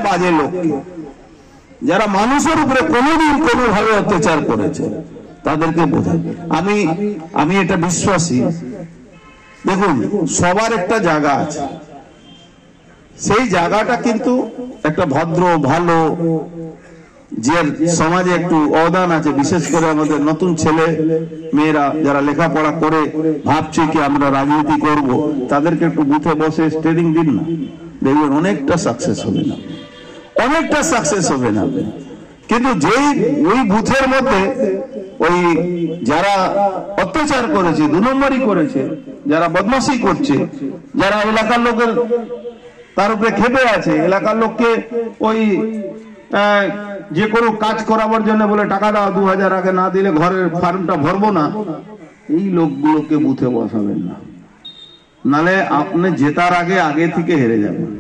বাজে লোককে, যারা মানুষের উপরে কোনোদিন কোনোভাবে অত্যাচার করেছে তাদেরকে বোঝায়। আমি এটা বিশ্বাসী। দেখুন, সবার একটা জায়গা আছে, সেই জায়গাটা কিন্তু একটা ভদ্র ভালো, যে সমাজে একটু অবদান আছে, বিশেষ করে আমাদের নতুন ছেলে মেয়েরা যারা লেখাপড়া করে ভাবছে কি আমরা রাজনীতি করব, তাদেরকে একটু বুথে বসে ট্রেনিং দিন না, দেখবেন অনেকটা সাকসেস হবে না, অনেকটা সাকসেস হবে না। কিন্তু যেই ওই বুথের মধ্যে ওই যারা অত্যাচার করেছে, 2 নম্বরই করেছে, যারা বদমাশি করছে, যারা এলাকার লোকের তার উপরে খেপে আছে, এলাকার লোককে ওই যে কোনো কাজ করাবার জন্য বলে টাকা দাও, 2000 আগে না দিলে ঘরের ফার্মটা ভরবো না, এই লোকগুলোকে বুথে বসাবেন না, নালে আপনি জেতার আগে থেকে হেরে যাবেন।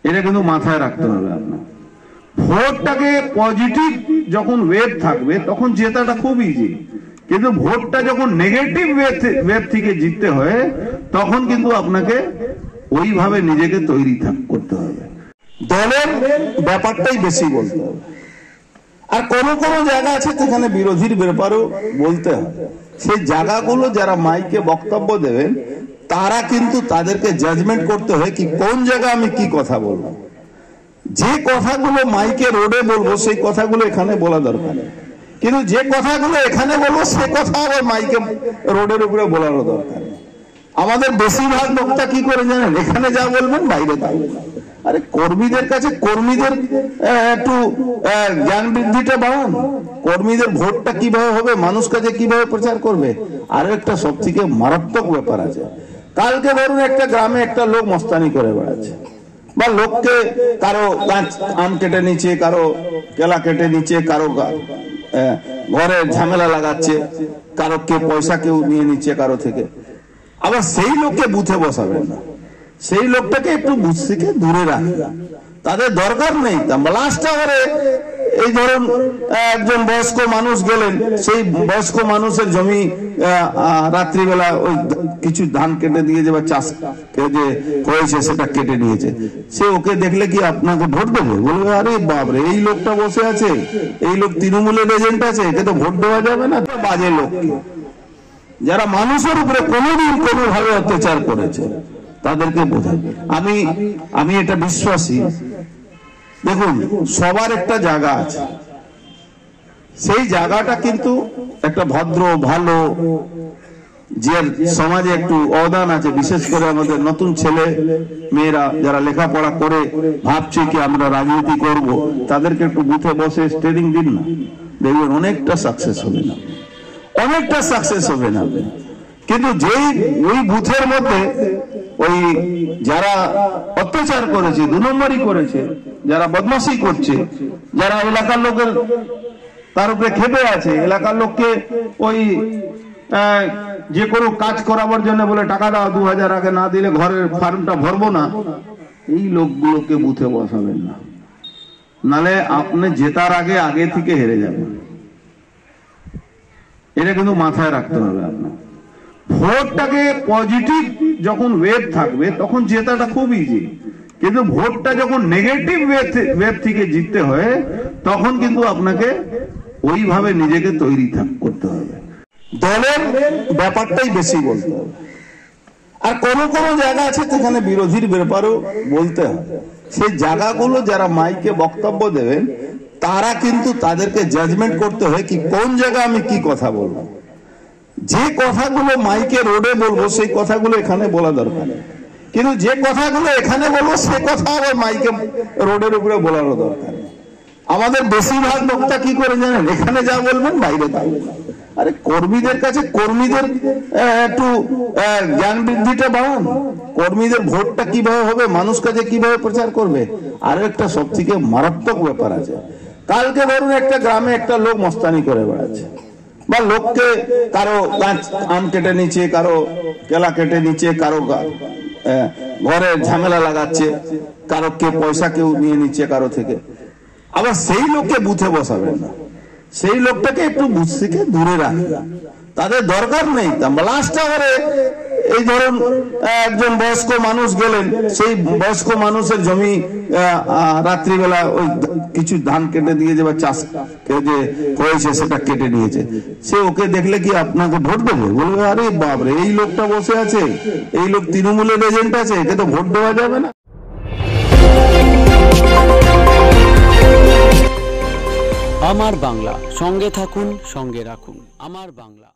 এটা কিন্তু মাথায় রাখতে হবে আপনার। ভোটটাকে পজিটিভ যখন ওয়েভ থাকবে তখন জেতাটা খুব ইজি, কিন্তু ভোটটা যখন নেগেটিভ ওয়েভ থেকে জিততে হয় তখন কিন্তু আপনাকে ওইভাবে নিজেকে তৈরি করতে হবে। দলের ব্যাপারটাই বেশি বলতে হবে। আর কোন কোন জায়গা আছে যেখানে বিরোধীর ব্যাপারেও বলতে হবে, সেই জায়গাগুলো যারা মাইকে বক্তব্য দেবেন তারা কিন্তু তাদেরকে জাজমেন্ট করতে হয় কি কোন জায়গায় আমি কি কথা বলবো। যে কথাগুলো মাইকে রোডে বলবো সেই কথাগুলো এখানে বলা দরকার, কিন্তু যে কথাগুলো এখানে বলবো সে কথা আবার মাইকে রোডের উপরে বলারও দরকার। আমাদের বেশিরভাগ বক্তা কি করে জানেন, এখানে যা বলবেন বাইরে তা বলবেন। আরে কর্মীদের কাছে কর্মীদের একটু জ্ঞান বৃদ্ধিটা বাড়ান, কর্মীদের ভোটটা কিভাবে হবে, মানুষ কাছে কিভাবে প্রচার করবে। আর একটা সব থেকে মারাত্মক ব্যাপার আছে, কালকে ধরুন একটা গ্রামে একটা লোক মস্তানি করে বেড়াচ্ছে, বা লোককে কারো গাছ আম কেটে নিচ্ছে, কারো কেলা কেটে নিচ্ছে, কারো ঘরে ঝামেলা লাগাচ্ছে, কারো কে পয়সা কেউ নিয়ে নিচ্ছে কারো থেকে। আবার সেই লোককে বুথে বসাবেন না, সেই লোকটাকে একটু বুথ থেকে দূরে রাখবেন, তাদের দরকার নেই। লাস্ট আওয়ারে এই ধরুন একজন বয়স্ক মানুষ গেলেন, সেই বয়স্ক মানুষের জমি রাত্রিবেলা ওই কিছু ধান কেটে দিয়ে যে বা চাষ যে হয়েছে সেটা কেটে নিয়েছে, সে ওকে দেখলে কি আপনাকে ভোট দেবে? বলবে আরে বাপরে, এই লোকটা বসে আছে, এই লোক তৃণমূলের এজেন্ট আছে, একে তো ভোট দেওয়া যাবে না। তো বাজে লোককে, যারা মানুষের উপরে কোনোদিন কোনোভাবে অত্যাচার করেছে তাদেরকে বোঝায়। আমি এটা বিশ্বাসী। দেখুন, সবার একটা জায়গা আছে, সেই জায়গাটা কিন্তু একটা ভদ্র ভালো, যে সমাজে একটু অবদান আছে, বিশেষ করে আমাদের নতুন ছেলে মেয়েরা যারা লেখাপড়া করে ভাবছে কি আমরা রাজনীতি করব, তাদেরকে একটু বুথে বসে ট্রেনিং দিন না, দেখবেন অনেকটা সাকসেস হবে না, অনেকটা সাকসেস হবে না। কিন্তু যেই ওই বুথের মধ্যে ওই যারা অত্যাচার করেছে, 2 নম্বরই করেছে, যারা বদমাশি করছে, যারা এলাকার লোকের তার উপরে খেপে আছে, এলাকার লোককে ওই যে কোনো কাজ করাবার জন্য বলে টাকা দাও, 2000 আগে না দিলে ঘরের ফার্মটা ভরবো না, এই লোকগুলোকে বুথে বসাবেন না, নালে আপনি জেতার আগে থেকে হেরে যাবেন। এটা কিন্তু মাথায় রাখতে হবে আপনার। ভোটটাকে পজিটিভ যখন ওয়েভ থাকবে তখন জেতাটা খুব ইজি, কিন্তু ভোটটা যখন নেগেটিভ ওয়েভ থেকে জিততে হয় তখন কিন্তু আপনাকে ওইভাবে নিজেকে তৈরি করতে হবে। দলের ব্যাপারটাই বেশি বলতে হবে। আর কোন কোন জায়গা আছে যেখানে বিরোধীর ব্যাপারেও বলতে হবে, সেই জায়গাগুলো যারা মাইকে বক্তব্য দেবেন তারা কিন্তু তাদেরকে জাজমেন্ট করতে হয় কি কোন জায়গায় আমি কি কথা বলবো। যে কথাগুলো মাইকে রোডে বলবো সেই কথাগুলো এখানে বলা দরকার, কিন্তু যে কথাগুলো এখানে বলবো সে কথা আবার মাইকে রোডের উপরে বলারও দরকার। আমাদের বেশিরভাগ বক্তা কি করে জানেন, এখানে যা বলবেন বাইরে তা বলবেন। আরে কর্মীদের কাছে কর্মীদের একটু জ্ঞান বৃদ্ধিটা বাড়ান, কর্মীদের ভোটটা কিভাবে হবে, মানুষ কাছে কিভাবে প্রচার করবে। আর একটা সব থেকে মারাত্মক ব্যাপার আছে, কালকে ধরুন একটা গ্রামে একটা লোক মস্তানি করে বেড়াচ্ছে, বা লোককে কারো গাছ আম কেটে নিচ্ছে, কারো কেলা কেটে নিচ্ছে, কারো ঘরে ঝামেলা লাগাচ্ছে, কারো কে পয়সা কেউ নিয়ে নিচ্ছে কারো থেকে। আবার সেই লোককে বুথে বসাবেন না, সেই লোকটাকে একটু বুথ থেকে দূরে রাখবেন, তাদের দরকার নেই। লাস্ট আওয়ারে এই ধরুন একজন বয়স্ক মানুষ গেলেন, সেই বয়স্ক মানুষের জমি রাত্রিবেলা ওই কিছু ধান কেটে দিয়েছে বা চাষ যে হয়েছে সেটা কেটে নিয়েছে, সে ওকে দেখলে কি আপনাকে ভোট দেবে? বলবে আরে বাপরে, এই লোকটা বসে আছে, এই লোক তৃণমূলের এজেন্ট আছে, একে তো ভোট দেওয়া যাবে না। আমার বাংলা, সঙ্গে থাকুন, সঙ্গে রাখুন। আমার বাংলা।